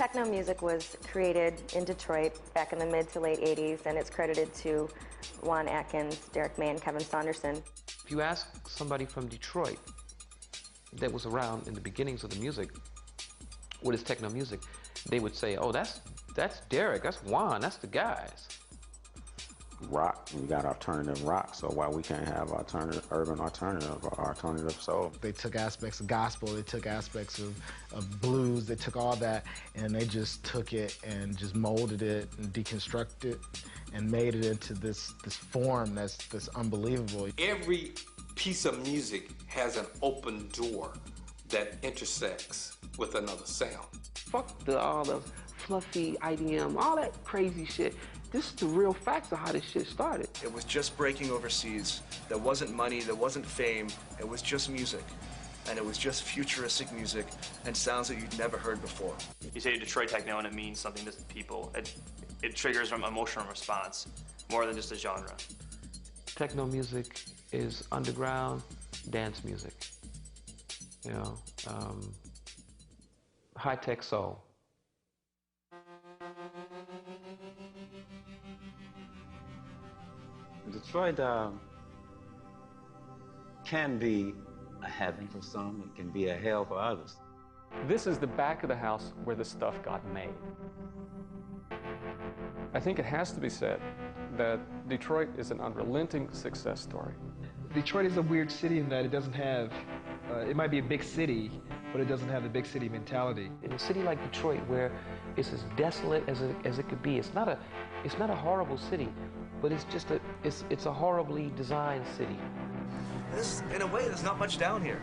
Techno music was created in Detroit back in the mid to late 80s, and it's credited to Juan Atkins, Derek May, and Kevin Saunderson. If you ask somebody from Detroit that was around in the beginnings of the music, what is techno music, they would say, oh, that's Derek, that's Juan, that's the guys. Rock, we got alternative rock, so why we can't have alternative, urban alternative or alternative soul? They took aspects of gospel, they took aspects of blues, they took all that, and they just took it and just molded it and deconstructed it and made it into this form that's unbelievable. Every piece of music has an open door that intersects with another sound. Fuck all the fluffy IDM, all that crazy shit. This is the real facts of how this shit started. It was just breaking overseas. There wasn't money, there wasn't fame. It was just music. And it was just futuristic music and sounds that you'd never heard before. You say Detroit techno and it means something to people. It triggers an emotional response more than just a genre. Techno music is underground dance music. You know, high-tech soul. Detroit can be a heaven for some, it can be a hell for others. This is the back of the house where the stuff got made. I think it has to be said that Detroit is an unrelenting success story. Detroit is a weird city in that it doesn't have, it might be a big city, but it doesn't have the big city mentality. In a city like Detroit, where it's as desolate as it could be, it's not a horrible city, but it's just it's a horribly designed city. In a way, there's not much down here,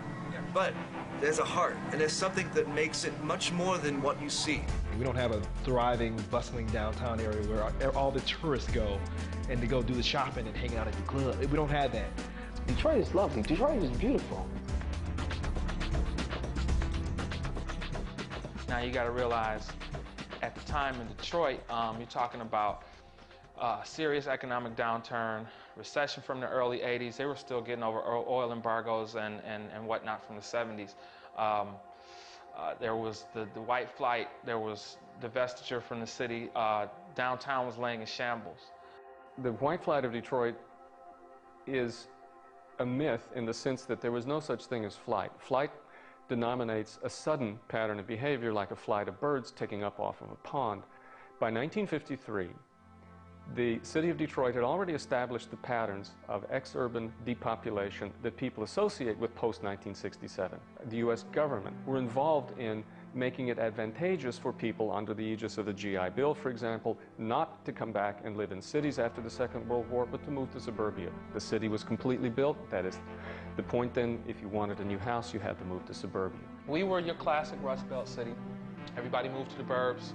but there's a heart, and there's something that makes it much more than what you see. We don't have a thriving, bustling downtown area where all the tourists go and they go do the shopping and hang out at the club. We don't have that. Detroit is lovely. Detroit is beautiful. Now you got to realize, at the time in Detroit, you're talking about serious economic downturn, recession from the early 80s. They were still getting over oil embargoes and whatnot from the 70s. There was the white flight, there was divestiture from the city. Downtown was laying in shambles. The white flight of Detroit is a myth in the sense that there was no such thing as flight. Flight denominates a sudden pattern of behavior like a flight of birds taking up off of a pond. By 1953, the city of Detroit had already established the patterns of ex-urban depopulation that people associate with post-1967. The U.S. government were involved in making it advantageous for people under the aegis of the GI Bill, for example, not to come back and live in cities after the Second World War, but to move to suburbia. The city was completely built. That is the point then, if you wanted a new house, you had to move to suburbia. We were your classic Rust Belt city. Everybody moved to the burbs,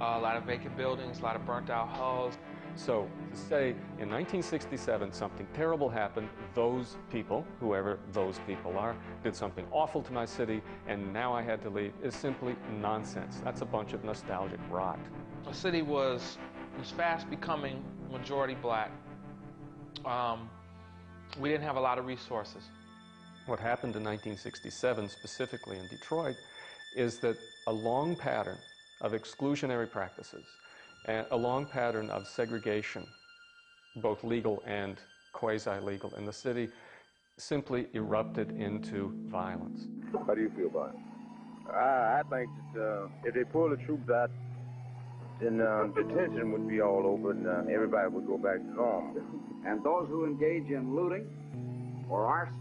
a lot of vacant buildings, a lot of burnt out hulls. So to say in 1967 something terrible happened, those people, whoever those people are, did something awful to my city and now I had to leave is simply nonsense. That's a bunch of nostalgic rot. The city was fast becoming majority black. We didn't have a lot of resources. What happened in 1967 specifically in Detroit is that a long pattern of exclusionary practices and a long pattern of segregation, both legal and quasi-legal in the city, simply erupted into violence. How do you feel about it? I think that if they pull the troops out, then detention would be all over and everybody would go back to normal. And those who engage in looting or arson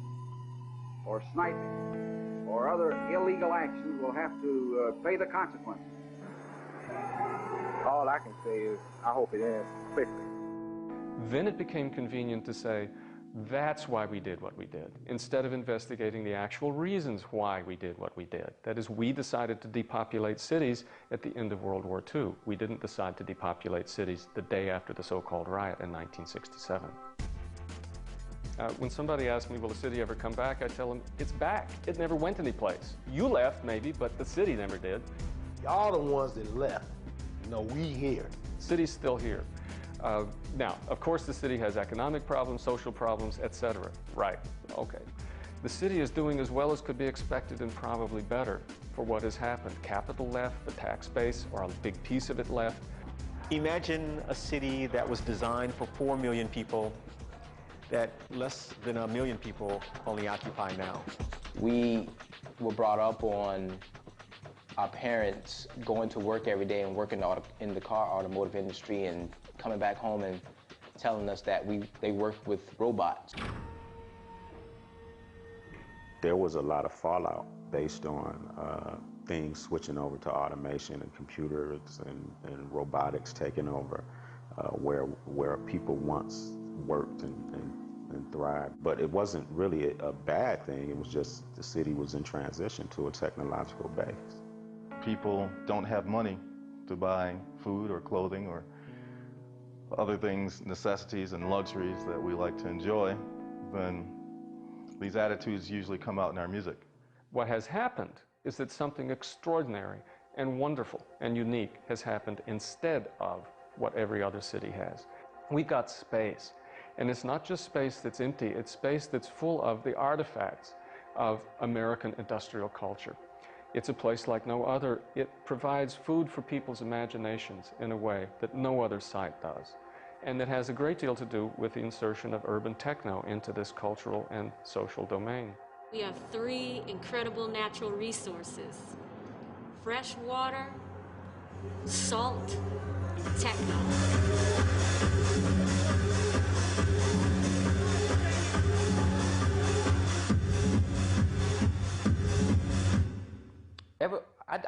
or sniping or other illegal actions will have to pay the consequences. All I can say is, I hope it ends quickly. Then it became convenient to say, that's why we did what we did, instead of investigating the actual reasons why we did what we did. That is, we decided to depopulate cities at the end of World War II. We didn't decide to depopulate cities the day after the so-called riot in 1967. When somebody asks me, will the city ever come back, I tell them, it's back. It never went anyplace. You left, maybe, but the city never did. Y'all the ones that left. No, we here. City's still here. Now, of course, the city has economic problems, social problems, etc. Right, okay. The city is doing as well as could be expected and probably better. for what has happened. Capital left, the tax base, or a big piece of it left. Imagine a city that was designed for 4 million people that less than 1 million people only occupy now. We were brought up on our parents going to work every day and working in the car automotive industry and coming back home and telling us that they worked with robots. There was a lot of fallout based on things switching over to automation and computers and robotics taking over where people once worked and thrived. But it wasn't really a bad thing. It was just the city was in transition to a technological base. People don't have money to buy food or clothing or other things, necessities and luxuries that we like to enjoy, then these attitudes usually come out in our music. What has happened is that something extraordinary and wonderful and unique has happened instead of what every other city has. We've got space, and it's not just space that's empty, it's space that's full of the artifacts of American industrial culture. It's a place like no other. It provides food for people's imaginations in a way that no other site does. And that has a great deal to do with the insertion of urban techno into this cultural and social domain. We have 3 incredible natural resources: fresh water, salt, techno.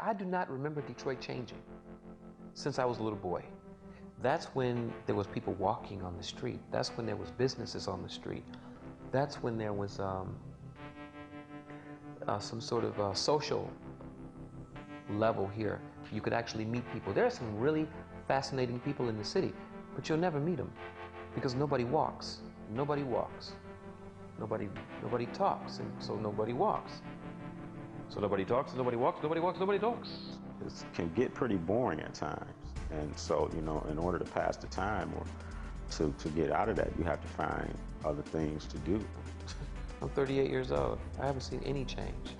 I do not remember Detroit changing since I was a little boy. That's when there was people walking on the street. That's when there was businesses on the street. That's when there was some sort of social level here. You could actually meet people. There are some really fascinating people in the city, but you'll never meet them because nobody walks. Nobody walks. Nobody talks, and so nobody walks. So nobody talks, nobody walks, nobody walks, nobody talks. It can get pretty boring at times. And so, you know, in order to pass the time or to get out of that, you have to find other things to do. I'm 38 years old. I haven't seen any change.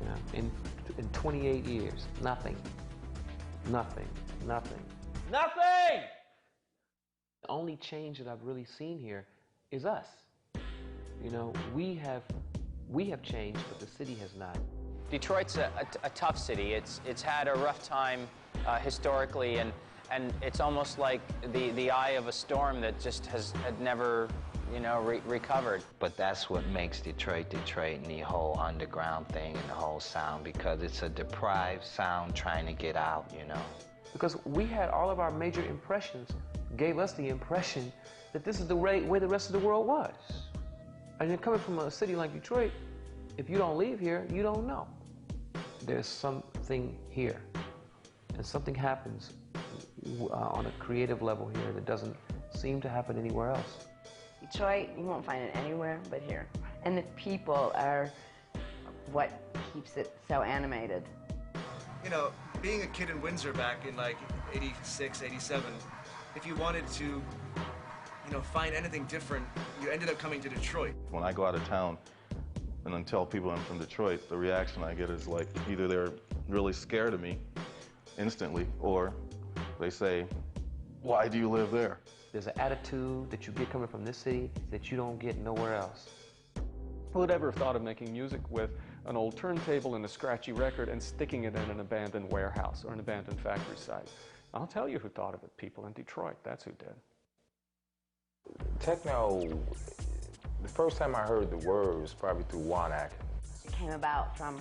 You know, in 28 years, nothing. Nothing. Nothing. Nothing! The only change that I've really seen here is us. You know, we have changed, but the city has not. Detroit's a tough city. It's had a rough time historically, and it's almost like the eye of a storm that just had never, you know, recovered. But that's what makes Detroit Detroit, and the whole underground thing and the whole sound, because it's a deprived sound trying to get out, you know. Because we had all of our major impressions gave us the impression that this is the way the rest of the world was. And then coming from a city like Detroit, if you don't leave here, you don't know. There's something here, and something happens on a creative level here that doesn't seem to happen anywhere else. Detroit, you won't find it anywhere but here. And the people are what keeps it so animated. You know, being a kid in Windsor back in like 86, 87, if you wanted to, you know, find anything different, you ended up coming to Detroit. When I go out of town and then tell people I'm from Detroit, the reaction I get is like either they're really scared of me instantly, or they say, why do you live there? There's an attitude that you get coming from this city that you don't get nowhere else. Who would ever have thought of making music with an old turntable and a scratchy record and sticking it in an abandoned warehouse or an abandoned factory site? I'll tell you who thought of it, people in Detroit. That's who did. Techno, the first time I heard the word was probably through Juan Atkins. It came about from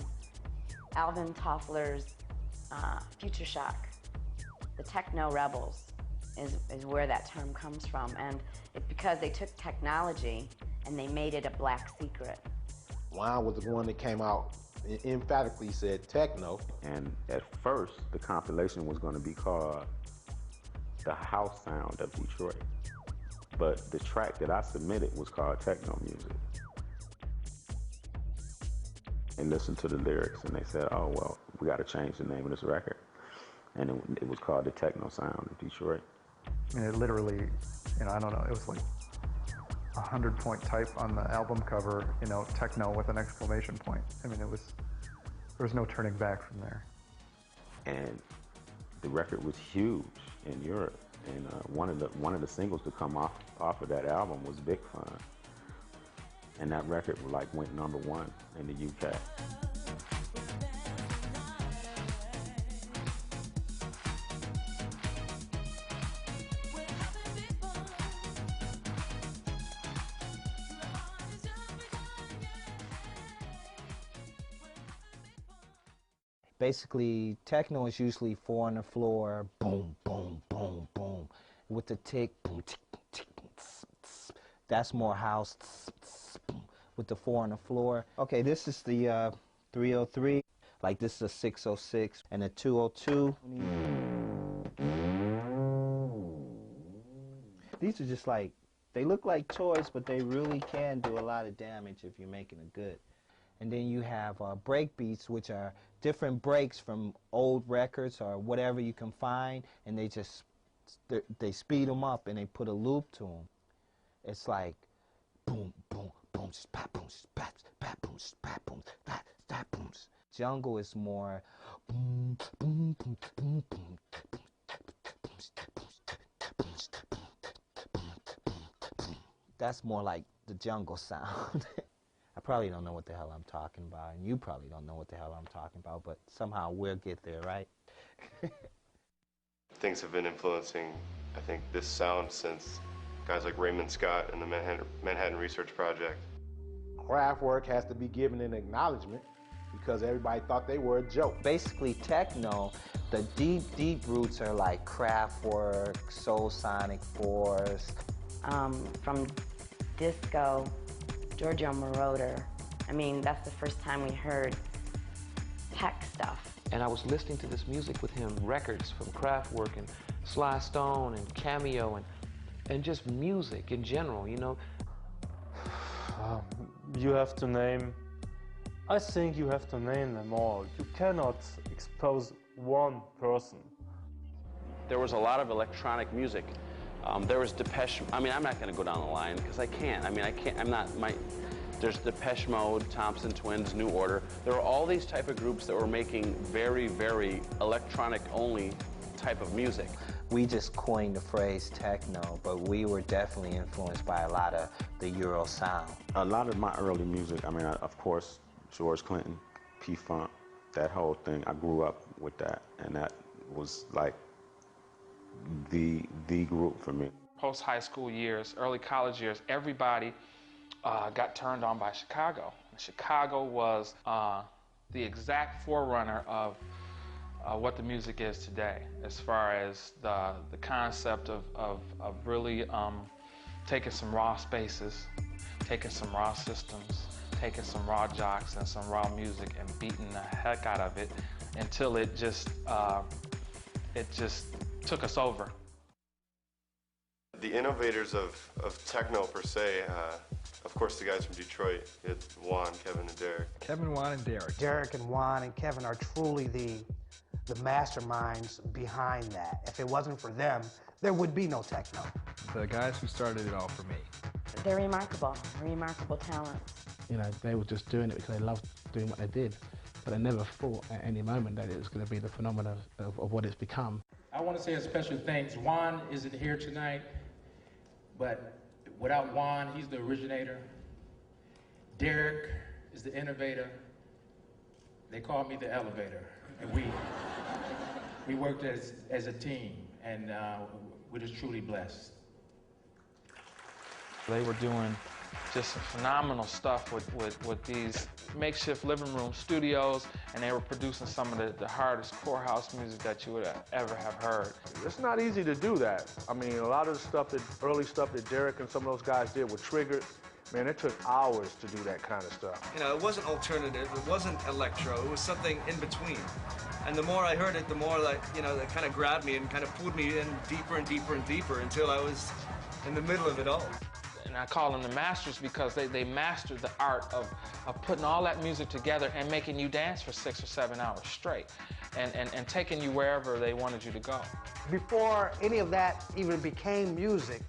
Alvin Toffler's Future Shock. The Techno Rebels is where that term comes from, and it's because they took technology and they made it a black secret. Juan was the one that came out and emphatically said techno. And at first, the compilation was going to be called The House Sound of Detroit. But the track that I submitted was called Techno Music. And listened to the lyrics, and they said, oh, well, we got to change the name of this record. And it was called The Techno Sound of Detroit. And it literally, you know, I don't know, it was like 100-point type on the album cover, you know, techno with an exclamation point. I mean, it was There was no turning back from there. And the record was huge in Europe. And one of the singles to come off of that album was Big Fun. And that record like went #1 in the UK. Basically, techno is usually 4 on the floor, boom, boom, boom, boom, with the tick, boom, tick, boom, tick, boom, tss, tss. That's more house, tss, tss, boom, with the 4 on the floor. Okay, this is the 303. Like this is a 606 and a 202. These are just like, they look like toys, but they really can do a lot of damage if you're making it good. And then you have break beats, which are different breaks from old records or whatever you can find, and they speed them up and they put a loop to them. It's like boom, boom, boom, spat, boom, spat, spat, boom, spat, boom, spat, spat, boom. Jungle is more boom, boom, boom, boom, boom, that's more like the jungle sound. I probably don't know what the hell I'm talking about, and you probably don't know what the hell I'm talking about, but somehow we'll get there, right? Things have been influencing, I think, this sound since guys like Raymond Scott and the Manhattan Research Project. Kraftwerk has to be given an acknowledgement because everybody thought they were a joke. Basically, techno, the deep, deep roots are like Kraftwerk, Soul Sonic Force. From disco, Giorgio Moroder. I mean, that's the first time we heard tech stuff. And I was listening to this music with him, records from Kraftwerk and Sly Stone and Cameo and just music in general, you know. You have to name, I think you have to name them all. You cannot expose one person. There was a lot of electronic music. There was Depeche, I mean, I'm not going to go down the line because I can't. I mean, I can't, I'm not, there's Depeche Mode, Thompson Twins, New Order. There were all these type of groups that were making very, very electronic-only type of music. We just coined the phrase techno, but we were definitely influenced by a lot of the Euro sound. A lot of my early music, I mean, of course, George Clinton, P-Funk, that whole thing, I grew up with that, and that was like the group for me. Post-high school years, early college years, everybody got turned on by Chicago. Chicago was the exact forerunner of what the music is today, as far as the concept of really taking some raw spaces, taking some raw systems, taking some raw jocks and some raw music and beating the heck out of it until it just took us over. The innovators of techno per se, of course the guys from Detroit, it's Juan, Kevin, and Derek. Kevin, Juan, and Derek. Derek and Juan and Kevin are truly the masterminds behind that. If it wasn't for them, there would be no techno. The guys who started it all for me. They're remarkable talents. You know, they were just doing it because they loved doing what they did, but I never thought at any moment that it was going to be the phenomenon of what it's become. I want to say a special thanks. Juan isn't here tonight, but without Juan, he's the originator. Derek is the innovator. They call me the elevator. And we worked as a team, and we're just truly blessed. They were doing just some phenomenal stuff with these makeshift living room studios, and they were producing some of the hardest core house music that you would ever have heard. It's not easy to do that. I mean, a lot of the stuff early stuff that Derek and some of those guys did with Triggered, man, it took hours to do that kind of stuff. You know, it wasn't alternative, it wasn't electro, it was something in between. And the more I heard it, the more, like, you know, that kind of grabbed me and kind of pulled me in deeper and deeper and deeper until I was in the middle of it all. And I call them the masters because they mastered the art of putting all that music together and making you dance for 6 or 7 hours straight and taking you wherever they wanted you to go. Before any of that even became music,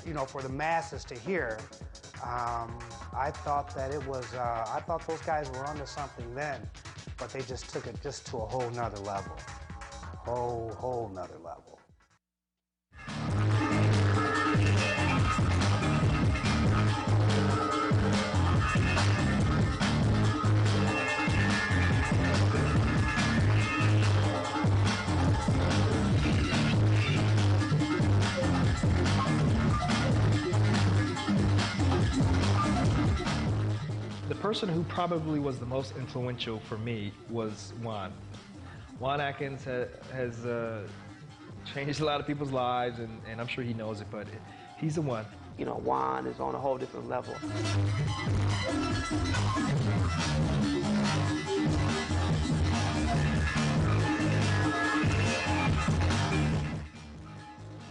you know, for the masses to hear, I thought that it was, I thought those guys were onto something then, but they just took it just to a whole nother level. Whole nother level. The person who probably was the most influential for me was Juan. Juan Atkins has changed a lot of people's lives, and I'm sure he knows it, but he's the one. You know, Juan is on a whole different level.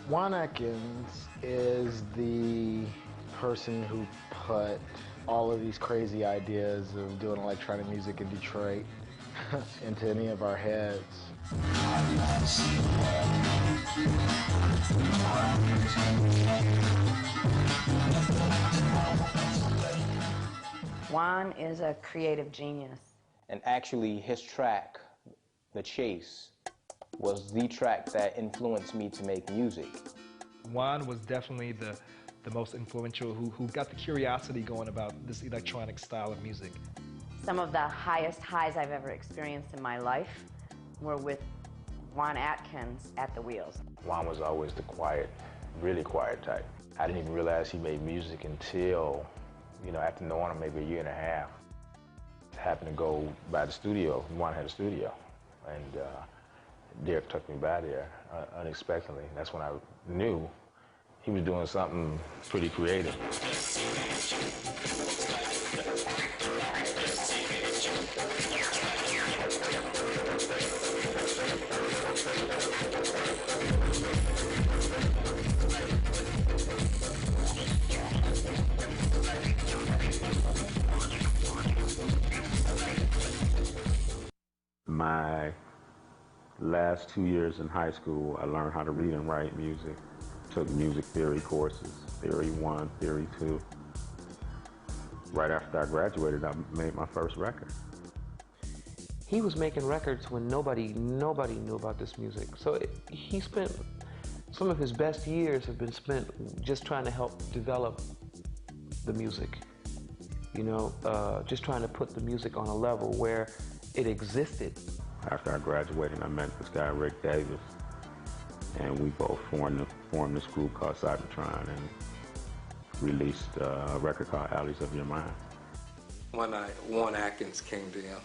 Juan Atkins is the person who put all of these crazy ideas of doing electronic music in Detroit into any of our heads. Juan is a creative genius. And actually, his track, The Chase, was the track that influenced me to make music. Juan was definitely the most influential, who got the curiosity going about this electronic style of music. Some of the highest highs I've ever experienced in my life were with Juan Atkins at the wheels. Juan was always the quiet, really quiet type. I didn't even realize he made music until, you know, after knowing him maybe a year and a half. Happened to go by the studio. Juan had a studio, and Derek took me by there unexpectedly. That's when I knew he was doing something pretty creative. My last 2 years in high school, I learned how to read and write music. Took music theory courses, Theory 1, Theory 2. Right after I graduated, I made my first record. He was making records when nobody knew about this music. So he spent, some of his best years have been spent just trying to help develop the music. You know, just trying to put the music on a level where it existed. After I graduated, I met this guy, Rick Davis, and we both formed this group called Cybertron and released a record called Alleys of Your Mind. One night, Juan Atkins came to him.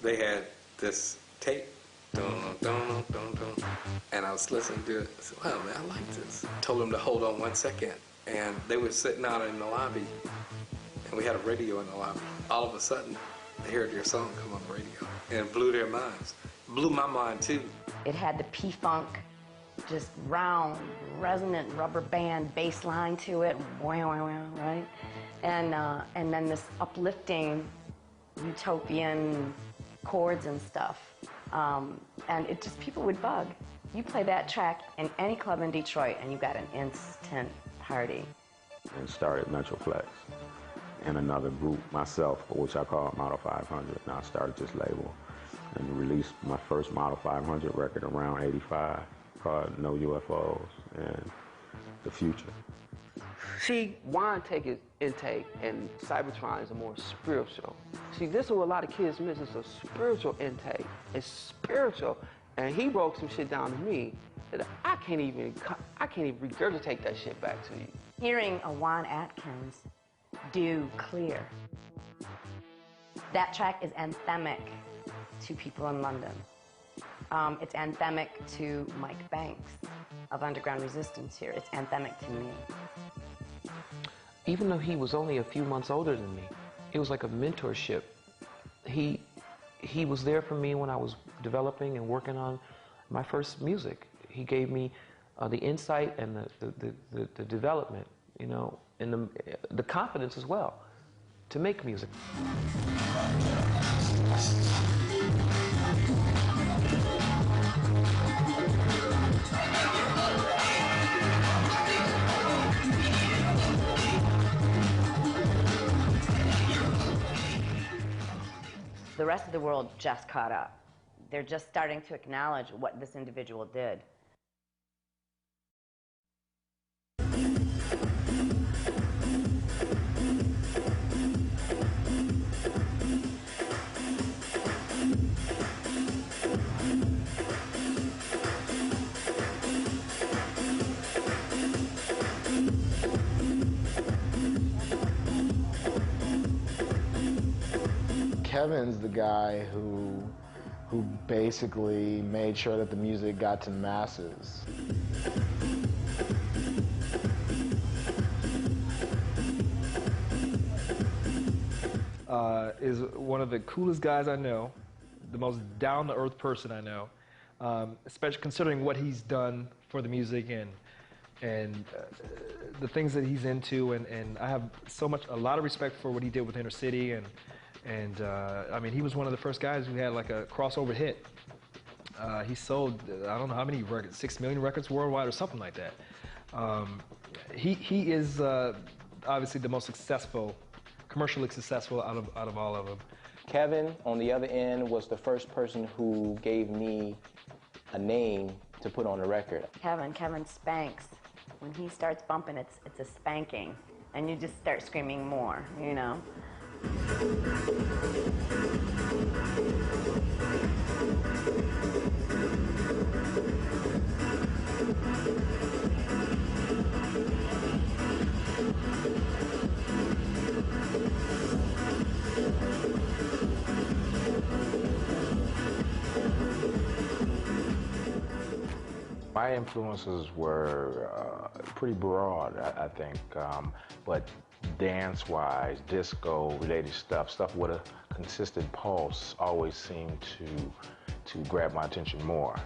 They had this tape, dun, dun, dun, dun, and I was listening to it. I said, wow, man, I like this. Told them to hold on 1 second, and they were sitting out in the lobby, and we had a radio in the lobby. All of a sudden, they heard your song come on the radio, and it blew their minds. It blew my mind, too. It had the P-Funk, just round, resonant rubber band bass line to it, right? And then this uplifting, utopian chords and stuff. And it just, people would bug. You play that track in any club in Detroit and you got an instant party. And started Metroplex and another group, myself, which I call Model 500. And I started this label and released my first Model 500 record around '85 called No UFOs and The Future. See, Juan take his intake and Cybertron is a more spiritual. See, this is what a lot of kids miss, is a spiritual intake. It's spiritual. And he broke some shit down to me that I can't even regurgitate that shit back to you. Hearing a Juan Atkins do Clear, that track is anthemic to people in London. It's anthemic to Mike Banks of Underground Resistance here. It's anthemic to me. Even though he was only a few months older than me, it was like a mentorship. He was there for me when I was developing and working on my first music. He gave me the insight and the development, you know, and the confidence as well to make music. rest of the world just caught up. They're just starting to acknowledge what this individual did. Kevin's the guy who basically made sure that the music got to the masses. Is one of the coolest guys I know, the most down-to-earth person I know, especially considering what he's done for the music and the things that he's into, and I have a lot of respect for what he did with Inner City, and I mean, he was one of the first guys who had like a crossover hit. He sold, I don't know how many records, 6 million records worldwide or something like that. He is obviously the most successful, commercially successful out of all of them. Kevin, on the other end, was the first person who gave me a name to put on the record. Kevin spanks. When he starts bumping, it's a spanking, and you just start screaming more, you know. My influences were pretty broad, I think, but dance-wise, disco-related stuff with a consistent pulse always seemed to grab my attention more. I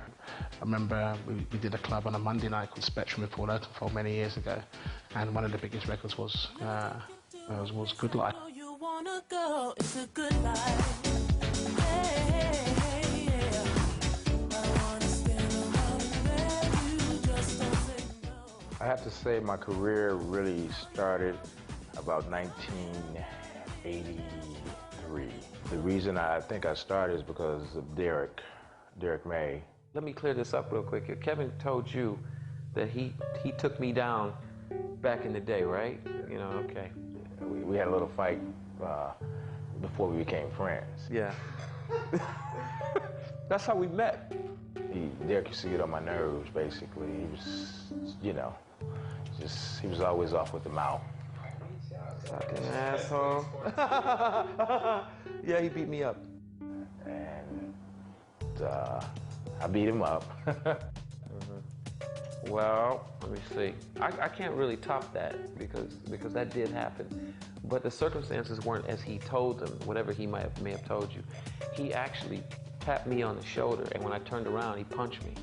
remember we did a club on a Monday night called Spectrum with Paul Oakenfold many years ago, and one of the biggest records was Good Life. You wanna go, it's a good life. I have to say my career really started about 1983. The reason I think I started is because of Derek May. Let me clear this up real quick. Kevin told you that he took me down back in the day, right? You know, okay. We had a little fight before we became friends. Yeah. That's how we met. Derek used to get on my nerves, basically. He was, you know, he was always off with the mouth. Fucking asshole. Yeah, he beat me up. And I beat him up. Well, let me see. I can't really top that because that did happen. But the circumstances weren't as he told them, whatever he may have told you. He actually tapped me on the shoulder, and when I turned around, he punched me.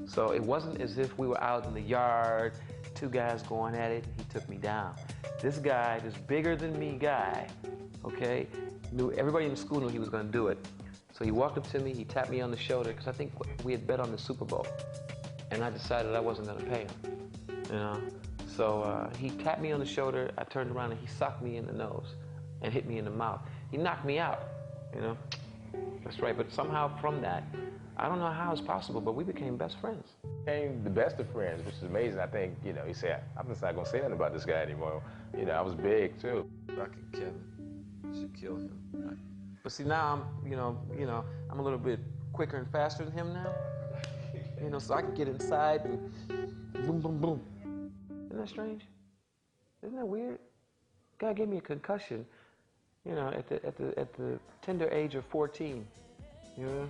So it wasn't as if we were out in the yard, two guys going at it, he took me down. This guy, this bigger than me guy, okay, knew, everybody in the school knew he was gonna do it. So he walked up to me, he tapped me on the shoulder, because I think we had bet on the Super Bowl. And I decided I wasn't gonna pay him, you know? So he tapped me on the shoulder, I turned around and he socked me in the nose and hit me in the mouth. He knocked me out, you know? That's right, but somehow from that, I don't know how it's possible, but we became best friends. Became the best of friends, which is amazing. I think, you know, he said, I'm just not gonna say nothing about this guy anymore. You know, I was big too. Fucking Kevin, should kill him. But see, now I'm a little bit quicker and faster than him now. You know, so I can get inside and boom, boom, boom. Isn't that strange? Isn't that weird? Guy gave me a concussion, you know, at the tender age of 14. You know?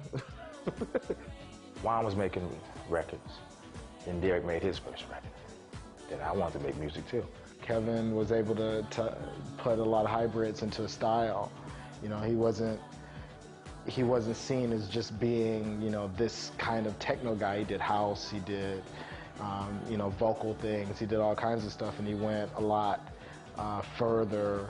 Juan was making records, and Derek made his first record. Then I wanted to make music too. Kevin was able to put a lot of hybrids into a style. You know, he wasn't seen as just being, you know, this kind of techno guy. He did house, he did, you know, vocal things, he did all kinds of stuff, and he went a lot further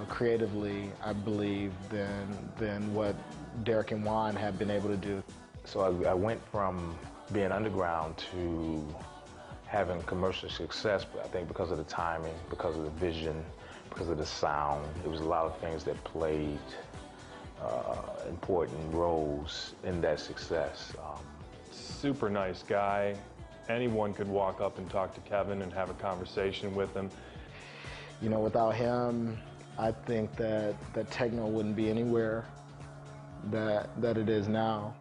creatively, I believe, than what Derek and Juan had been able to do. So I went from being underground to having commercial success, but I think because of the timing, because of the vision, because of the sound, it was a lot of things that played important roles in that success. Super nice guy. Anyone could walk up and talk to Kevin and have a conversation with him. You know, without him, I think that techno wouldn't be anywhere that it is now.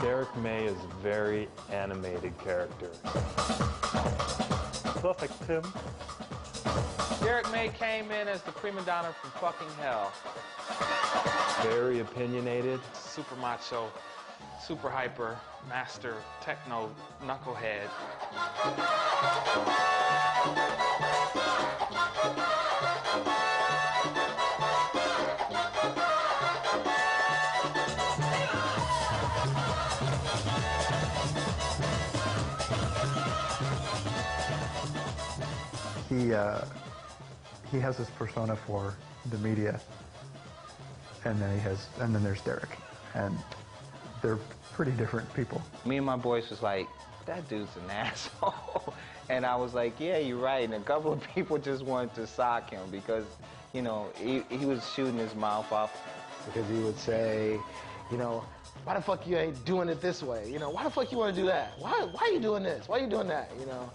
Derek May is a very animated character. Perfect, Tim. Derek May came in as the prima donna from fucking hell. Very opinionated. Super macho, super hyper, master, techno, knucklehead. He has this persona for the media, and then there's Derek, and they're pretty different people. Me and my boys was like, that dude's an asshole. And I was like, yeah, you're right. And a couple of people just wanted to sock him because, you know, he was shooting his mouth off. Because he would say, you know, why the fuck you ain't doing it this way? You know, why the fuck you want to do that? Why are you doing this? Why are you doing that? You know,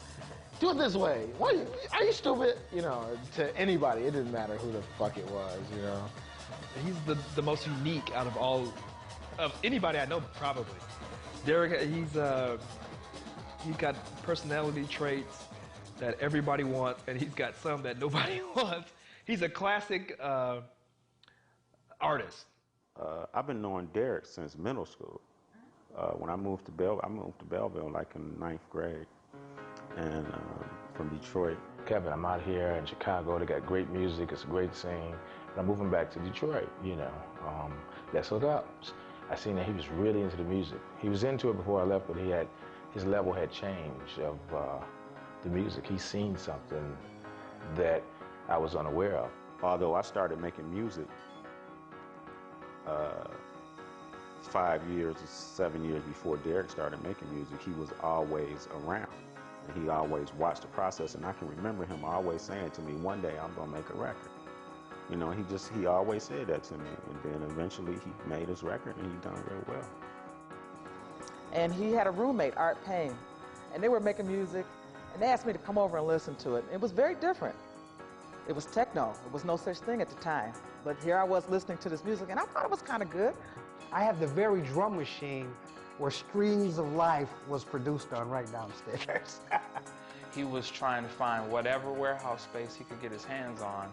do it this way. Why are you stupid? You know, to anybody, it didn't matter who the fuck it was, you know. He's the most unique out of anybody I know, probably. Derek, he's got personality traits that everybody wants, and he's got some that nobody wants. He's a classic artist. I've been knowing Derek since middle school. When I moved to Belleville like in 9th grade, and from Detroit. Kevin, I'm out here in Chicago. They got great music. It's a great scene. And I'm moving back to Detroit, you know. Let's hook up. I seen that he was really into the music. He was into it before I left, but his level had changed of the music. He's seen something that I was unaware of. Although I started making music 5 years or 7 years before Derek started making music, he was always around. And he always watched the process, and I can remember him always saying to me, one day I'm gonna make a record. You know, he always said that to me, and then eventually he made his record, and he done real well. And he had a roommate, Art Payne, and they were making music, and they asked me to come over and listen to it. It was very different. It was techno. It was no such thing at the time. But here I was listening to this music, and I thought it was kind of good. I have the very drum machine where Strings of Life was produced on right downstairs. He was trying to find whatever warehouse space he could get his hands on,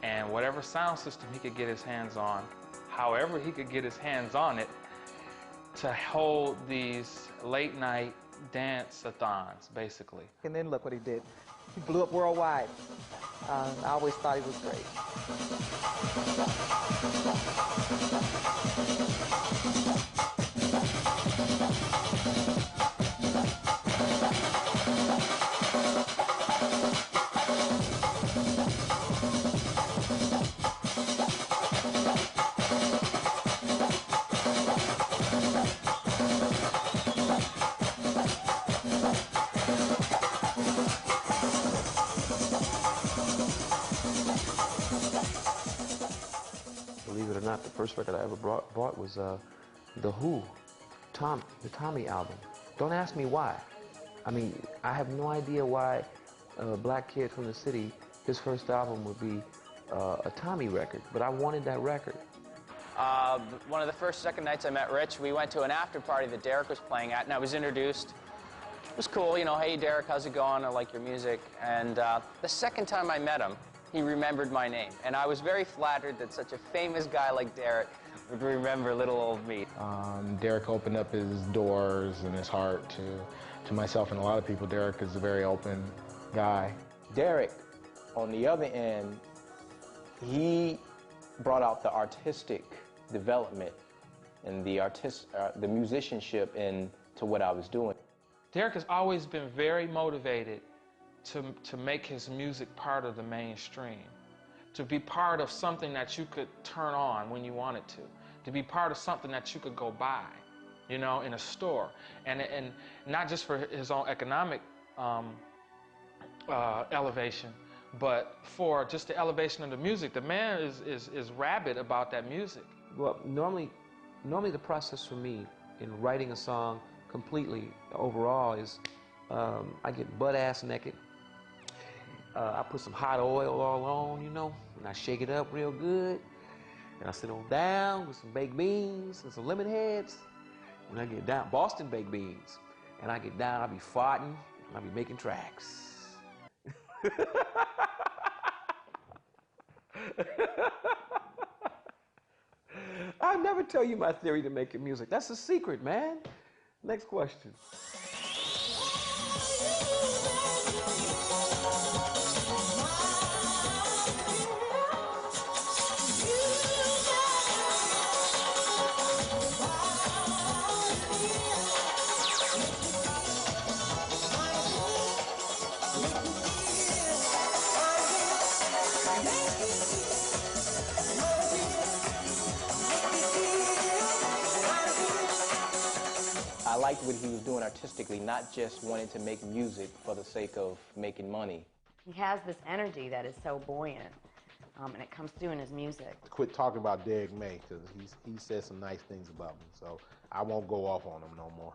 and whatever sound system he could get his hands on, however he could get his hands on it, to hold these late night dance-a-thons, basically. And then look what he did. He blew up worldwide. I always thought he was great. Believe it or not, the first record I ever bought was The Who, the Tommy album. Don't ask me why. I mean, I have no idea why a black kid from the city, his first album would be a Tommy record, but I wanted that record. One of the second nights I met Rich, we went to an after party that Derek was playing at, and I was introduced. It was cool, you know, hey Derek, how's it going? I like your music. And the second time I met him, he remembered my name. And I was very flattered that such a famous guy like Derek would remember little old me. Derek opened up his doors and his heart to myself and a lot of people. Derek is a very open guy. Derek, on the other end, he brought out the artistic development and the musicianship into what I was doing. Derek has always been very motivated to make his music part of the mainstream. to be part of something that you could turn on when you wanted to be part of something that you could go buy, you know, in a store, and not just for his own economic elevation, but for just the elevation of the music. The man is rabid about that music. Well, normally the process for me in writing a song completely overall is I get butt-ass naked. I put some hot oil all on, you know, and I shake it up real good. And I sit on down with some baked beans and some lemon heads. When I get down, Boston baked beans. And I get down, I'll be farting, and I'll be making tracks. I'll never tell you my theory to making music. That's a secret, man. Next question. I liked what he was doing artistically, not just wanting to make music for the sake of making money. He has this energy that is so buoyant, and it comes through in his music. Quit talking about Derek May, because he said some nice things about me, so I won't go off on him no more.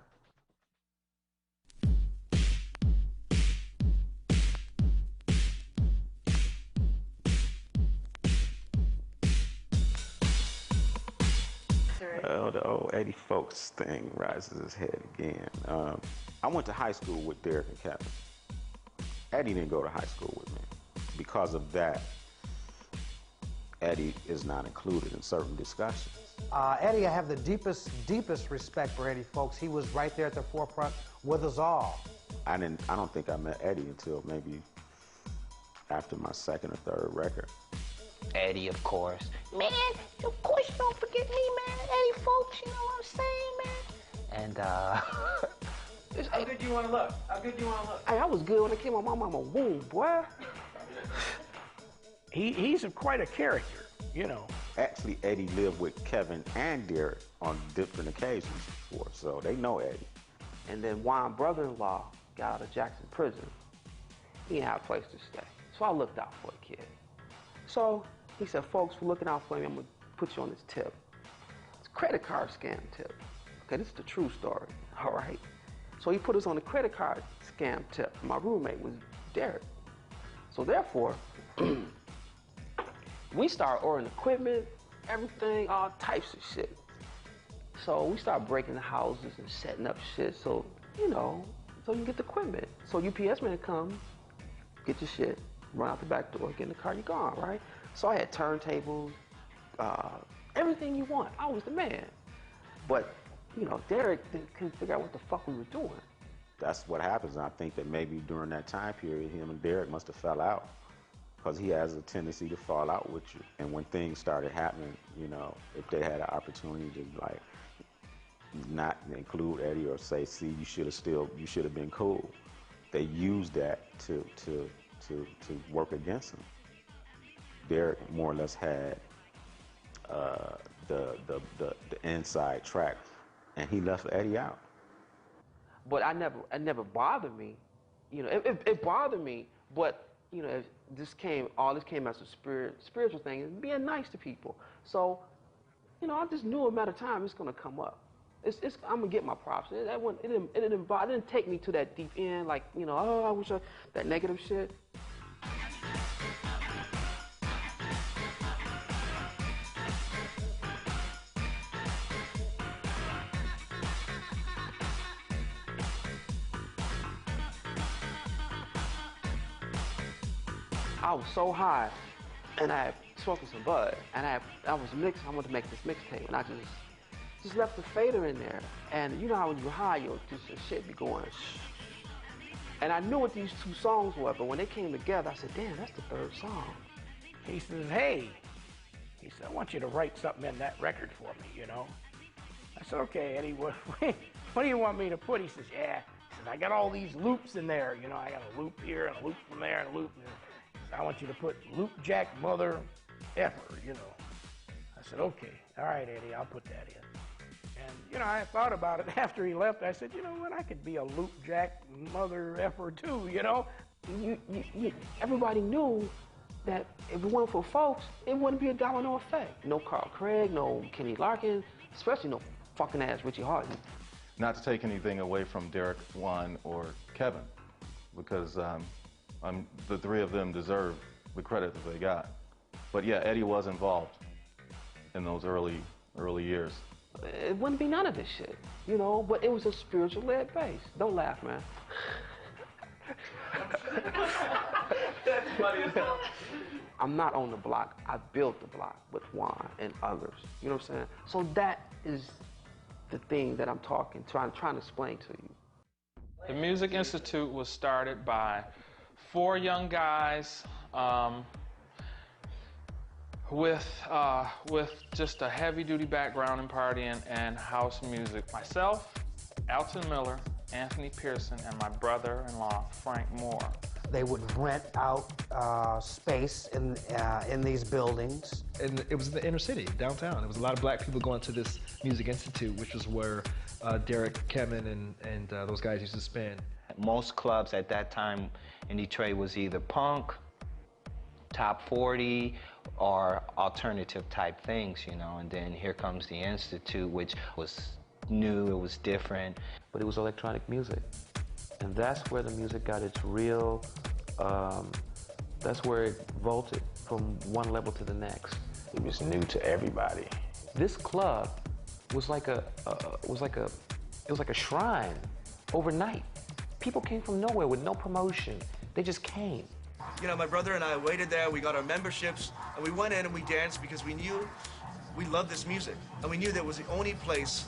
The old Eddie Folks thing rises his head again. I went to high school with Derek and Kevin. Eddie didn't go to high school with me. Because of that, Eddie is not included in certain discussions. Eddie, I have the deepest respect for Eddie Folks. He was right there at the forefront with us all. I don't think I met Eddie until maybe after my second or third record. Eddie, of course. Man, of course you don't forget me, man. Eddie Folks, you know what I'm saying, man? And, How good you want to look? How good you want to look? Hey, I was good when I came on my mama's womb, boy. He's quite a character, you know. Actually, Eddie lived with Kevin and Derek on different occasions before, so they know Eddie. And then Juan's brother-in-law got out of Jackson prison. He didn't have a place to stay. So I looked out for the kid. So he said, folks, for looking out for me, I'm going to put you on this tip. It's a credit card scam tip. Okay, this is the true story, all right? So he put us on the credit card scam tip. My roommate was Derek. So therefore, we started ordering equipment, everything, all types of shit. So we started breaking the houses and setting up shit so, you know, so you can get the equipment. So UPS man come, get your shit, run out the back door, get in the car, you're gone, right? So I had turntables, everything you want. I was the man. But, you know, Derek couldn't figure out what the fuck we were doing. That's what happens. And I think that maybe during that time period, him and Derek must have fell out, because he has a tendency to fall out with you. And when things started happening, you know, if they had an opportunity to, like, not include Eddie or say, see, you should have been cool, they used that to work against him. Derek more or less had the inside track, and he left Eddie out. But it never bothered me. You know, it bothered me, but you know, all this came as a spiritual thing, and being nice to people. So, you know, I just knew a matter of time it's gonna come up. I'm gonna get my props. It didn't take me to that deep end, like, you know, oh, I wish that negative shit. I was so high, and I had smoking some bud, and I was mixing. I wanted to make this mixtape, and I just left the fader in there. And you know how when you're high, your shit be going. And I knew what these two songs were, but when they came together, I said, damn, that's the third song. He says, hey, he said, I want you to write something in that record for me, you know? I said, okay, Eddie, what do you want me to put? He says, yeah. He says, I got all these loops in there, you know, I got a loop here and a loop from there and a loop. I want you to put Luke Jack Mother Effer, you know. I said, okay, all right, Eddie, I'll put that in. And, you know, I thought about it after he left. I said, you know what, I could be a Luke Jack Mother Effer too, you know. Everybody knew that if it weren't for folks, it wouldn't be a domino effect. No Carl Craig, no Kenny Larkin, especially no fucking ass Richie Hawtin. Not to take anything away from Derek, Juan, or Kevin, because the three of them deserve the credit that they got. But yeah, Eddie was involved in those early years. It wouldn't be none of this shit, you know, but it was a spiritual-led base. Don't laugh, man. That's funny as hell. I'm not on the block. I built the block with Juan and others. You know what I'm saying? So that is the thing that I'm trying to explain to you. The Music Institute was started by 4 young guys with just a heavy-duty background in partying and house music. Myself, Alton Miller, Anthony Pearson, and my brother-in-law, Frank Moore. They would rent out space in these buildings. And it was in the inner city, downtown. There was a lot of black people going to this Music Institute, which was where Derek, Kevin, and those guys used to spend. Most clubs at that time in Detroit was either punk, top 40, or alternative type things, you know. And then here comes the Institute, which was new, it was different. But it was electronic music. And that's where the music got its real, that's where it vaulted from one level to the next. It was new to everybody. This club was like a shrine overnight. People came from nowhere with no promotion. They just came. You know, my brother and I waited there, we got our memberships, and we went in and we danced because we knew we loved this music. And we knew that was the only place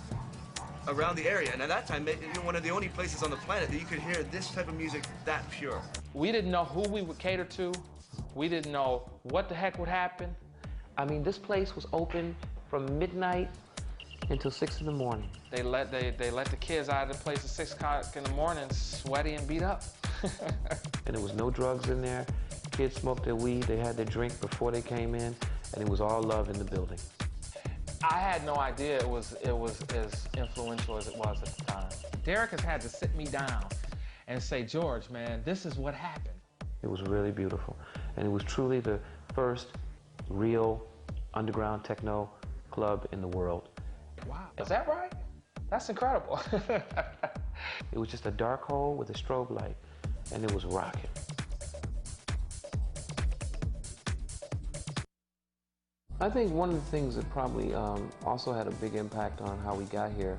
around the area. And at that time, one of the only places on the planet that you could hear this type of music that pure. We didn't know who we would cater to. We didn't know what the heck would happen. I mean, this place was open from midnight until 6 in the morning. They let the kids out of the place at 6 o'clock in the morning, sweaty and beat up. And there was no drugs in there. Kids smoked their weed, they had their drink before they came in, and it was all love in the building. I had no idea it was as influential as it was at the time. Derek has had to sit me down and say, George, man, this is what happened. It was really beautiful. And it was truly the first real underground techno club in the world. Wow, is that right? That's incredible. It was just a dark hole with a strobe light, and it was rocking. I think one of the things that probably also had a big impact on how we got here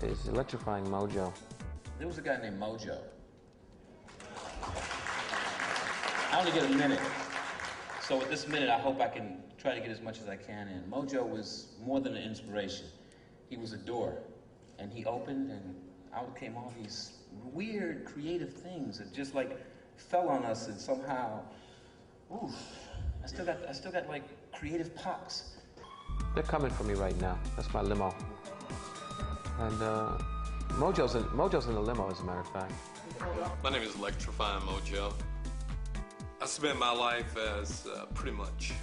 is electrifying Mojo. There was a guy named Mojo. I only get a minute. So with this minute, I hope I can try to get as much as I can in. Mojo was more than an inspiration. He was a door. And he opened, and out came all these weird, creative things that just like fell on us, and somehow, ooh, I still got like creative pops. They're coming for me right now. That's my limo. And Mojo's in the limo, as a matter of fact. My name is Electrifying Mojo. I spent my life as pretty much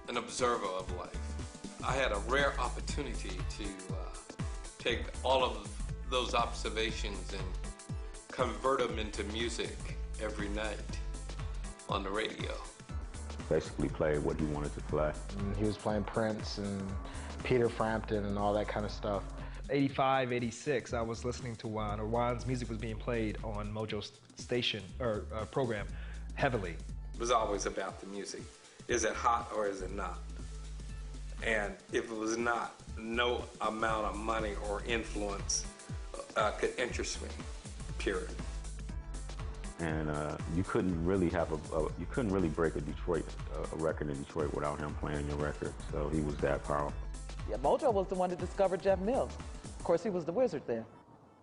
an observer of life. I had a rare opportunity to take all of those observations and convert them into music every night on the radio. Basically played what he wanted to play. And he was playing Prince and Peter Frampton and all that kind of stuff. 85, 86, I was listening to Juan, or Juan's music was being played on Mojo's station, or program, heavily. It was always about the music. Is it hot or is it not? And if it was not, no amount of money or influence could interest me, period. And you couldn't really have you couldn't really break a record in Detroit without him playing your record. So he was that powerful. Yeah, Mojo was the one that discovered Jeff Mills. Of course, he was the wizard then.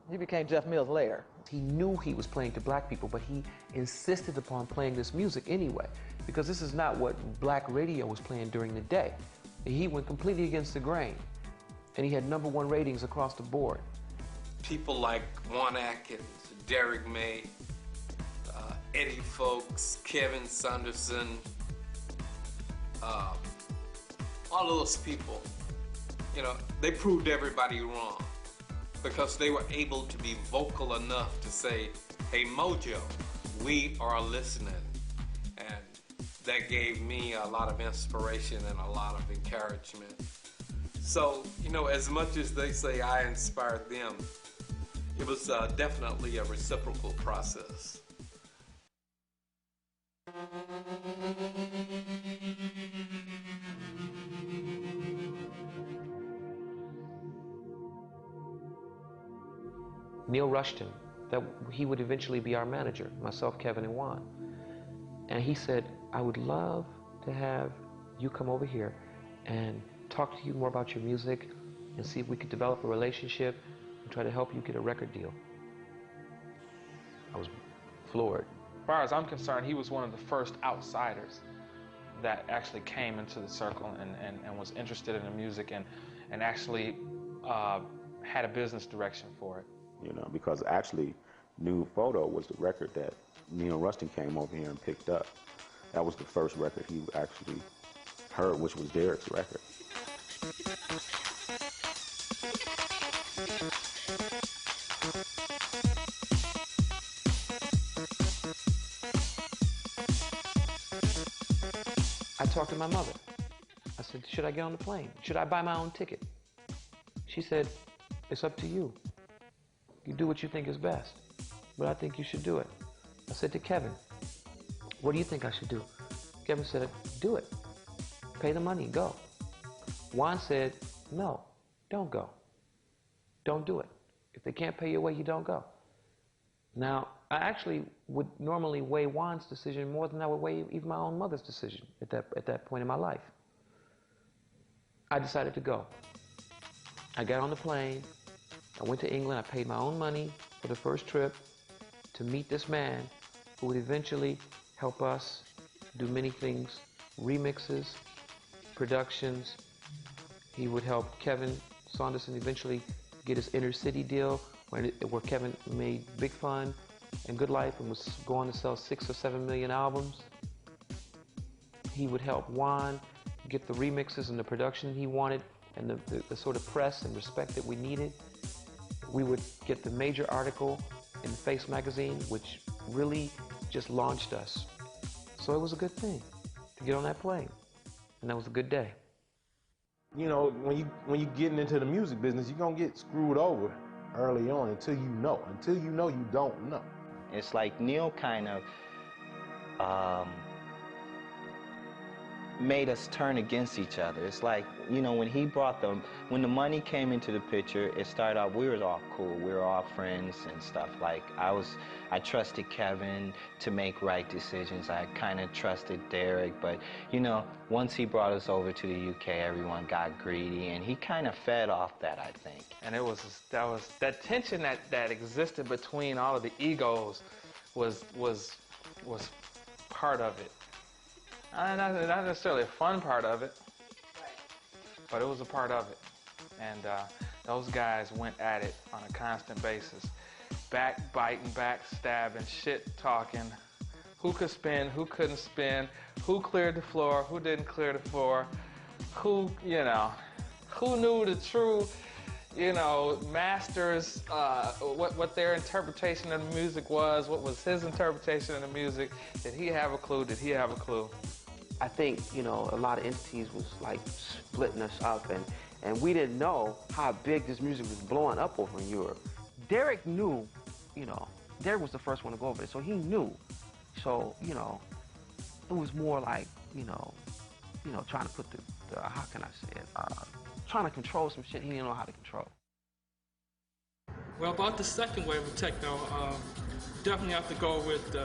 He became Jeff Mills later. He knew he was playing to black people, but he insisted upon playing this music anyway, because this is not what black radio was playing during the day. He went completely against the grain, and he had #1 ratings across the board. People like Juan Atkins, Derek May, Eddie Fowlkes, Kevin Saunderson, all of those people, you know, they proved everybody wrong because they were able to be vocal enough to say, hey, Mojo, we are listening. And that gave me a lot of inspiration and a lot of encouragement. So, you know, as much as they say I inspired them, it was definitely a reciprocal process. Neil Rushton, that he would eventually be our manager, myself, Kevin, and Juan. And he said, I would love to have you come over here and talk to you more about your music and see if we could develop a relationship and try to help you get a record deal. I was floored. As far as I'm concerned, he was one of the first outsiders that actually came into the circle and was interested in the music and actually had a business direction for it. You know, because actually, Nude Photo was the record that Neil Rushton came over here and picked up. That was the first record he actually heard, which was Derek's record. I talked to my mother. I said, should I get on the plane? Should I buy my own ticket? She said, it's up to you. You do what you think is best, but I think you should do it. I said to Kevin, what do you think I should do? Kevin said, do it. Pay the money, go. Juan said, no, don't go. Don't do it. If they can't pay your way, you don't go. Now, I actually would normally weigh Juan's decision more than I would weigh even my own mother's decision at that point in my life. I decided to go. I got on the plane. I went to England. I paid my own money for the first trip to meet this man who would eventually help us do many things, remixes, productions. He would help Kevin Saunderson eventually get his inner city deal where Kevin made Big Fun and Good Life and was going to sell 6 or 7 million albums. He would help Juan get the remixes and the production he wanted and the sort of press and respect that we needed. We would get the major article in Face magazine, which really just launched us. So it was a good thing to get on that plane, and that was a good day. You know, when you getting into the music business, you're gonna get screwed over early on until you know. Until you know, you don't know. It's like Neil kind of made us turn against each other. It's like, you know, when the money came into the picture, it started out, we were all cool, we were all friends and stuff. Like, I trusted Kevin to make right decisions. I kind of trusted Derek, but, you know, once he brought us over to the UK, everyone got greedy, and he kind of fed off that, I think. And that tension that existed between all of the egos was part of it. Not necessarily a fun part of it, but it was a part of it. And those guys went at it on a constant basis. Backbiting, backstabbing, shit talking. Who could spin, who couldn't spin, who cleared the floor, who didn't clear the floor, who knew the true, masters, what their interpretation of the music was, what was his interpretation of the music. Did he have a clue? Did he have a clue? I think, a lot of entities was like splitting us up, and we didn't know how big this music was blowing up over in Europe. Derek knew, Derek was the first one to go over there, so he knew. So, it was more like, trying to put how can I say it, trying to control some shit he didn't know how to control. Well, about the second wave of techno, definitely have to go with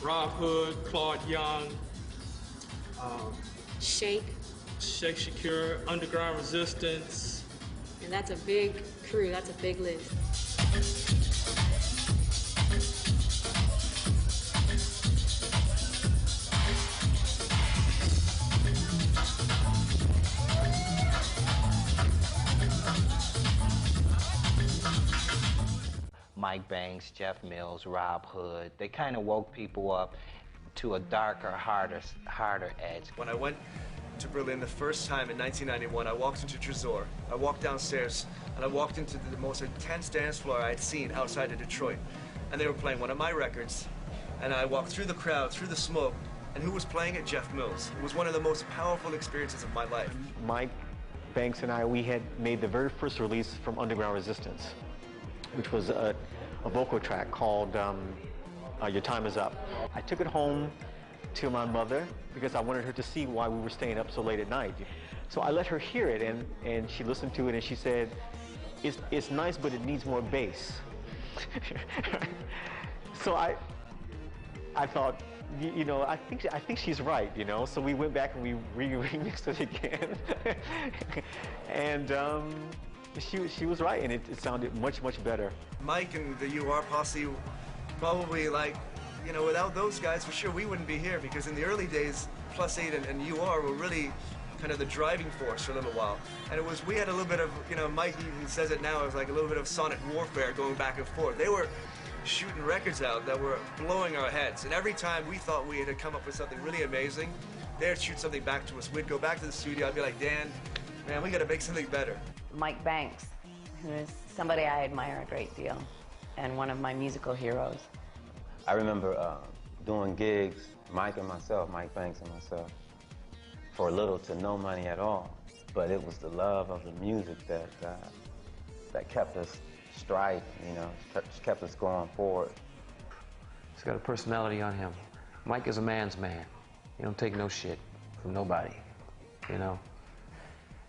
Rob Hood, Claude Young, Shake Shakur, Underground Resistance. And that's a big crew, that's a big list. Mike Banks, Jeff Mills, Rob Hood. They kind of woke people up to a darker, harder edge. When I went to Berlin the first time in 1991, I walked into Tresor. I walked downstairs, and I walked into the most intense dance floor I had seen outside of Detroit. And they were playing one of my records. And I walked through the crowd, through the smoke, and who was playing it? Jeff Mills. It was one of the most powerful experiences of my life. Mike Banks and I, we had made the very first release from Underground Resistance, which was a vocal track called Your Time Is Up. I took it home to my mother because I wanted her to see why we were staying up so late at night. So I let her hear it, and she listened to it, and she said, it's nice, but it needs more bass. So I thought, you know, I think she's right, you know. So we went back and we remixed it again, and she was right, and it sounded much better. Mike and the UR posse, probably, like, you know, without those guys, for sure we wouldn't be here, because in the early days, Plus 8 and UR were really kind of the driving force for a little while. And it was, we had a little bit of, you know, Mike even says it now, it was like a little bit of sonic warfare going back and forth. They were shooting records out that were blowing our heads. And every time we thought we had come up with something really amazing, they'd shoot something back to us. We'd go back to the studio, I'd be like, Dan, man, we gotta make something better. Mike Banks, who is somebody I admire a great deal, and one of my musical heroes. I remember doing gigs, Mike Banks and myself, for little to no money at all. But it was the love of the music that kept us striving, you know, kept us going forward. He's got a personality on him. Mike is a man's man. He don't take no shit from nobody, you know.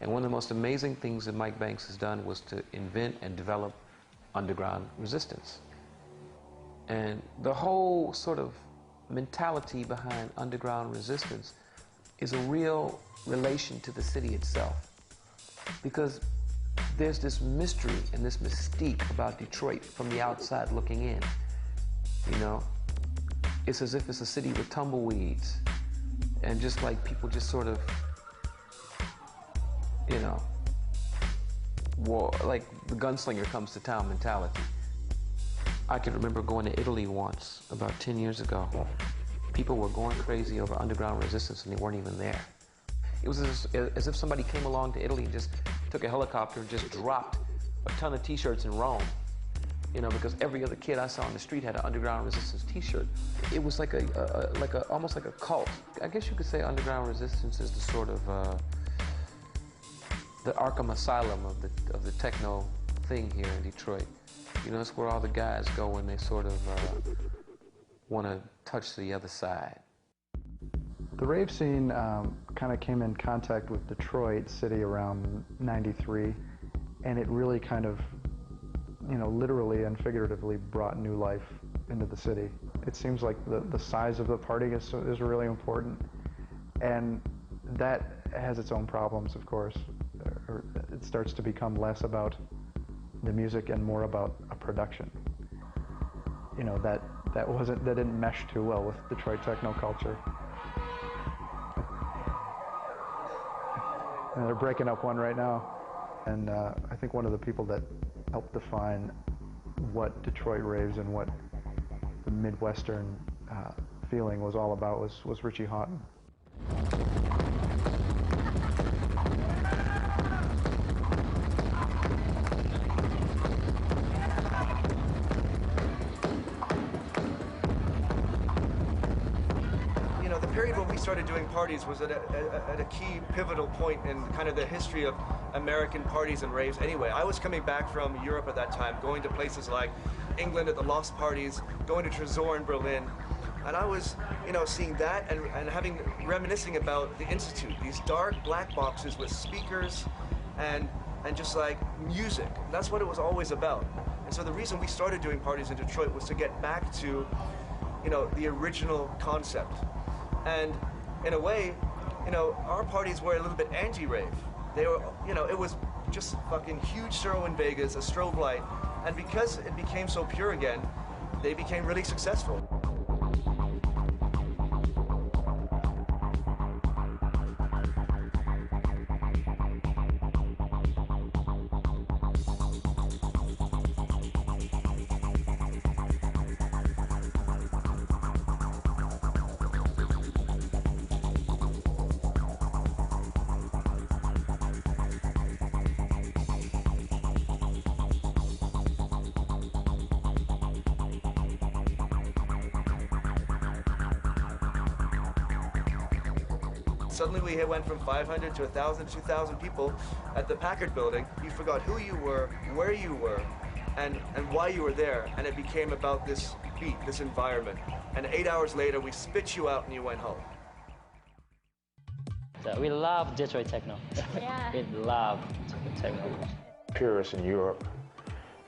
And one of the most amazing things that Mike Banks has done was to invent and develop underground resistance. And the whole sort of mentality behind underground resistance is a real relation to the city itself. Because there's this mystery and this mystique about Detroit from the outside looking in, you know? It's as if it's a city with tumbleweeds, and just like people just sort of, you know, like the gunslinger comes to town mentality. I can remember going to Italy once, about 10 years ago. People were going crazy over underground resistance and they weren't even there. It was as if somebody came along to Italy and just took a helicopter and just dropped a ton of t-shirts in Rome. You know, because every other kid I saw on the street had an underground resistance t-shirt. It was like almost like a cult. I guess you could say underground resistance is the sort of the Arkham Asylum of the techno thing here in Detroit. You know, it's where all the guys go when they sort of want to touch the other side. The rave scene kind of came in contact with Detroit City around '93, and it really kind of, you know, literally and figuratively brought new life into the city. It seems like the size of the party is really important, and that has its own problems, of course. It starts to become less about the music and more about a production. You know, that didn't mesh too well with Detroit techno culture. And they're breaking up one right now. And I think one of the people that helped define what Detroit raves and what the Midwestern feeling was all about was Richie Hawtin. Started doing parties was at a key pivotal point in kind of the history of American parties and raves anyway. I was coming back from Europe at that time, going to places like England at the Lost Parties, going to Tresor in Berlin, and I was, you know, seeing that and reminiscing about the Institute, these dark black boxes with speakers and just like music. That's what it was always about. And so the reason we started doing parties in Detroit was to get back to, you know, the original concept. And in a way, you know, our parties were a little bit anti-rave. They were, you know, it was just fucking huge Ciro in Vegas, a strobe light, and because it became so pure again, they became really successful. Suddenly we went from 500 to 1,000, 2,000 people at the Packard building. You forgot who you were, where you were, and why you were there, and it became about this beat, this environment. And 8 hours later, we spit you out and you went home. So we love Detroit techno. Yeah. We love techno. Purists in Europe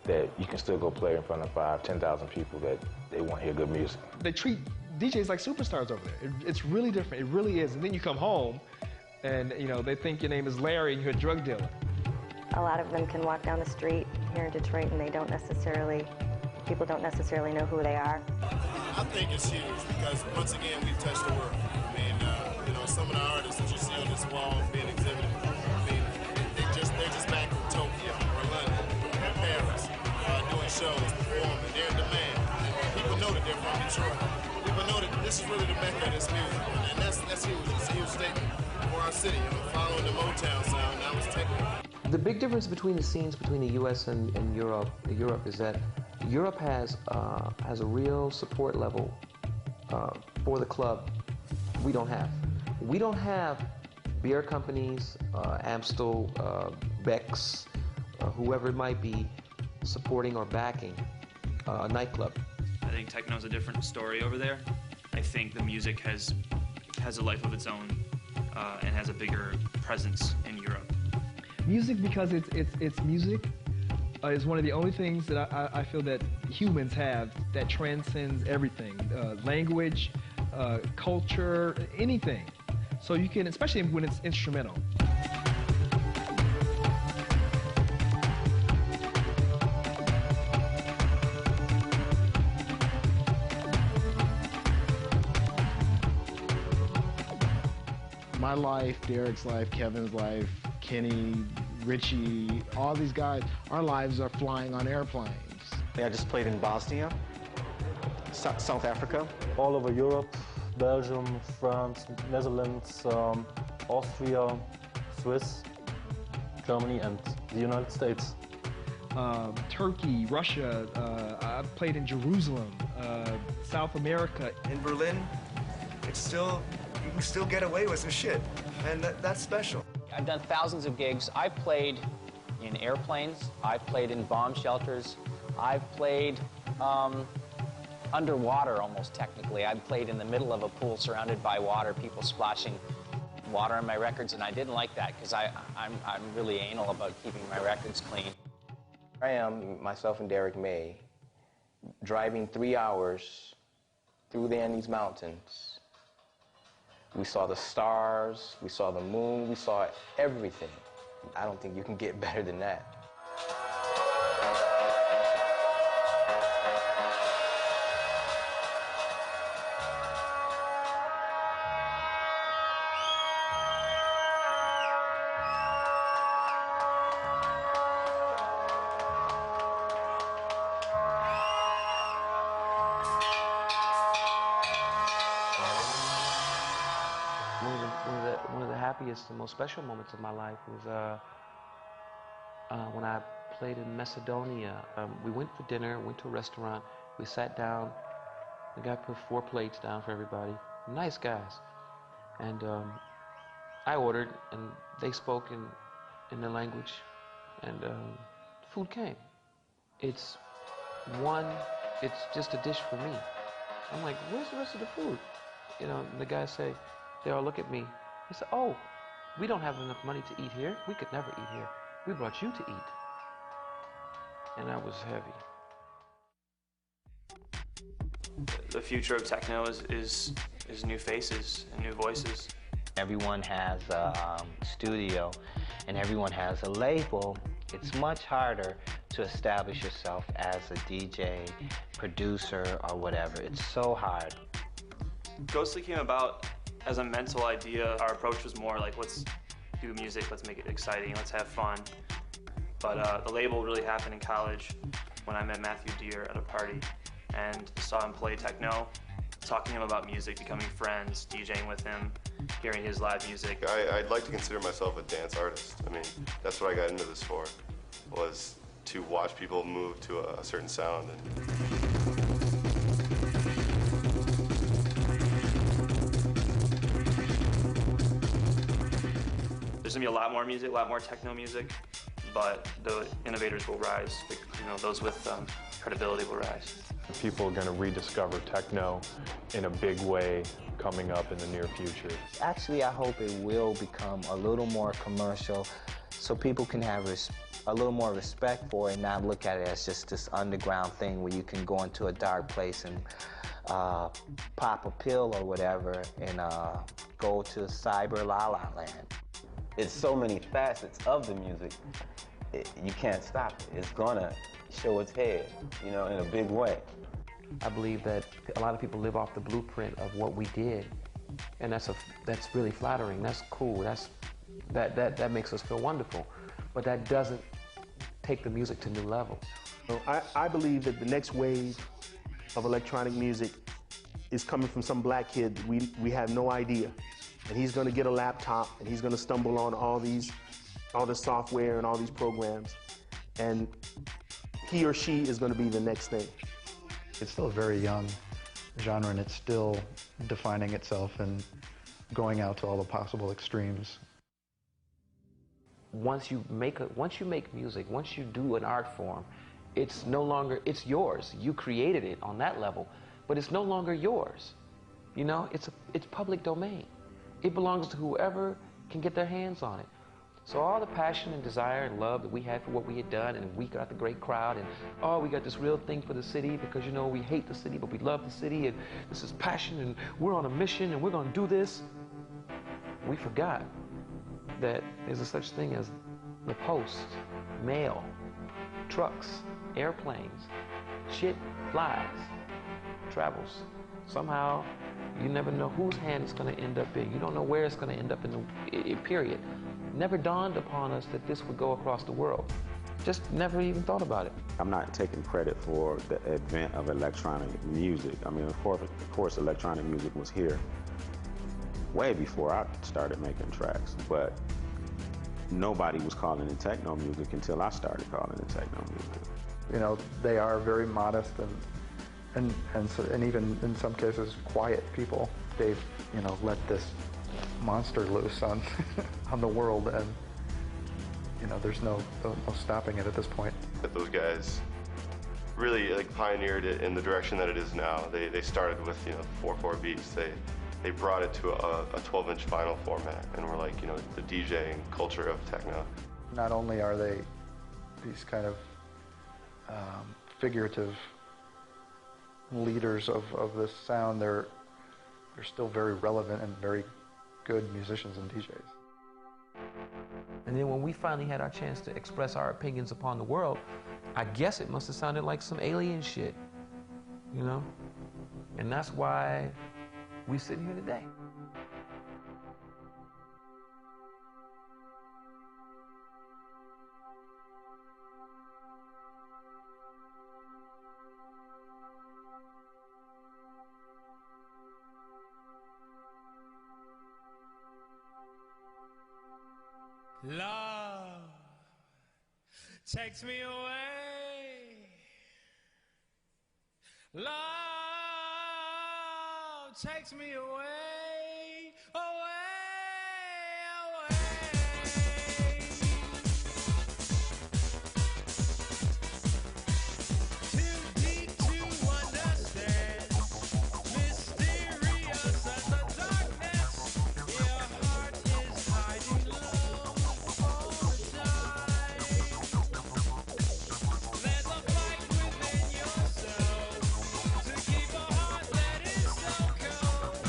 that you can still go play in front of 5,000, 10,000 people that they want to hear good music. They treat DJs like superstars over there. It's really different. It really is. And then you come home, and you know they think your name is Larry and you're a drug dealer. A lot of them can walk down the street here in Detroit and people don't necessarily know who they are. I think it's huge because once again we've touched the world. I mean, you know, some of the artists that you see on this wall being exhibited, I mean, they're just back in Tokyo or London or Paris, doing shows, performing. They're in demand. And people know that they're from Detroit. People know that this is really the mecca of this music, and that's huge. It's a huge statement for our city. You know, following the Motown sound, now it's techno. The big difference between the scenes between the U.S. and Europe is that Europe has a real support level for the club. We don't have. We don't have beer companies, Amstel, Beck's, whoever it might be, supporting or backing a nightclub. I think techno's a different story over there. I think the music has a life of its own and has a bigger presence in Europe. Music, because it's music, is one of the only things that I feel that humans have that transcends everything. Language, culture, anything. So you can, especially when it's instrumental. My life, Derek's life, Kevin's life, Kenny, Richie, all these guys, our lives are flying on airplanes. I just played in Bosnia, South Africa. All over Europe, Belgium, France, Netherlands, Austria, Swiss, Germany, and the United States. Turkey, Russia, I've played in Jerusalem, South America. In Berlin, you can still get away with some shit, and that's special. I've done thousands of gigs. I've played in airplanes. I've played in bomb shelters. I've played underwater, almost technically. I've played in the middle of a pool surrounded by water, people splashing water on my records, and I didn't like that because I'm really anal about keeping my records clean. I am, myself and Derek May, driving 3 hours through the Andes Mountains. We saw the stars, we saw the moon, we saw everything. I don't think you can get better than that. One of the happiest and most special moments of my life was when I played in Macedonia. We went for dinner, went to a restaurant, we sat down, the guy put 4 plates down for everybody, nice guys. And I ordered, and they spoke in their language, and food came. It's just a dish for me. I'm like, where's the rest of the food? You know, and the guys say, they all look at me. They say, oh, we don't have enough money to eat here. We could never eat here. We brought you to eat. And that was heavy. The future of techno is new faces and new voices. Everyone has a studio and everyone has a label. It's much harder to establish yourself as a DJ, producer, or whatever. It's so hard. Ghostly came about as a mental idea. Our approach was more like, let's do music, let's make it exciting, let's have fun. But the label really happened in college when I met Matthew Deere at a party and saw him play techno, talking to him about music, becoming friends, DJing with him, hearing his live music. I'd like to consider myself a dance artist. I mean, that's what I got into this for, was to watch people move to a certain sound. there's gonna be a lot more music, a lot more techno music, but the innovators will rise. You know, those with credibility will rise. People are going to rediscover techno in a big way coming up in the near future. Actually, I hope it will become a little more commercial so people can have a little more respect for it and not look at it as just this underground thing where you can go into a dark place and pop a pill or whatever and go to cyber la la land. It's so many facets of the music, you can't stop it. It's gonna show its head, you know, in a big way. I believe that a lot of people live off the blueprint of what we did, and that's really flattering. That's cool. That makes us feel wonderful, but that doesn't take the music to new levels. I believe that the next wave of electronic music is coming from some black kid that we have no idea, and he's going to get a laptop and he's going to stumble on all the software and all these programs, and he or she is going to be the next thing. It's still a very young genre, and it's still defining itself and going out to all the possible extremes. Once you make music, once you do an art form, it's no longer, it's yours. You created it on that level, but it's no longer yours. You know, it's public domain. It belongs to whoever can get their hands on it. So all the passion and desire and love that we had for what we had done, and we got the great crowd, and oh, we got this real thing for the city because, you know, we hate the city, but we love the city, and this is passion, and we're on a mission, and we're going to do this. We forgot that there's a such thing as the post, mail, trucks, airplanes, shit flies, travels. Somehow, you never know whose hand it's going to end up in. You don't know where it's going to end up in the period. Never dawned upon us that this would go across the world. Just never even thought about it. I'm not taking credit for the advent of electronic music. I mean, of course, electronic music was here way before I started making tracks, but nobody was calling it techno music until I started calling it techno music. You know, they are very modest and even in some cases quiet people. They've, you know, let this monster loose on on the world, and you know, there's no stopping it at this point. That those guys really pioneered it in the direction that it is now. They started with 4/4 beats. They brought it to a 12-inch vinyl format, and we're like, the DJing culture of techno. Not only are they these kind of figurative leaders of this sound, they're still very relevant and very good musicians and DJs. And then when we finally had our chance to express our opinions upon the world, I guess it must have sounded like some alien shit, you know? And that's why we sit here today. Love takes me away. Love takes me away, away, away. Too deep to understand, mysterious as the darkness. Your heart is hiding low. There's a fight within yourself to keep a heart that is so cold.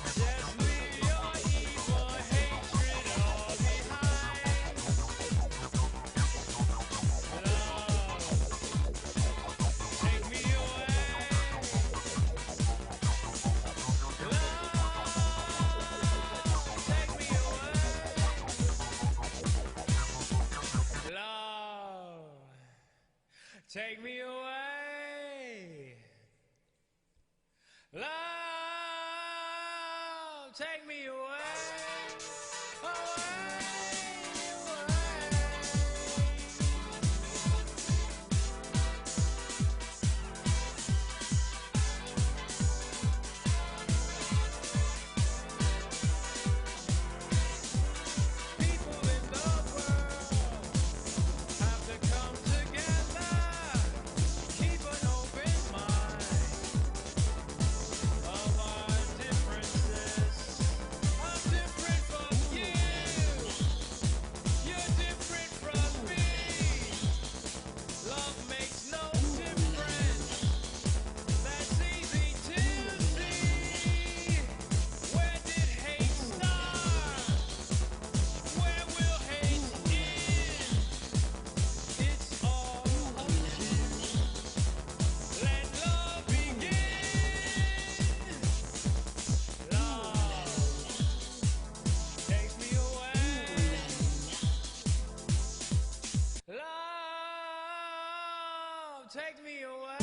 Just leave your evil hatred all behind. Love, take me away. Love, take me away. Love, take me away. People take me away.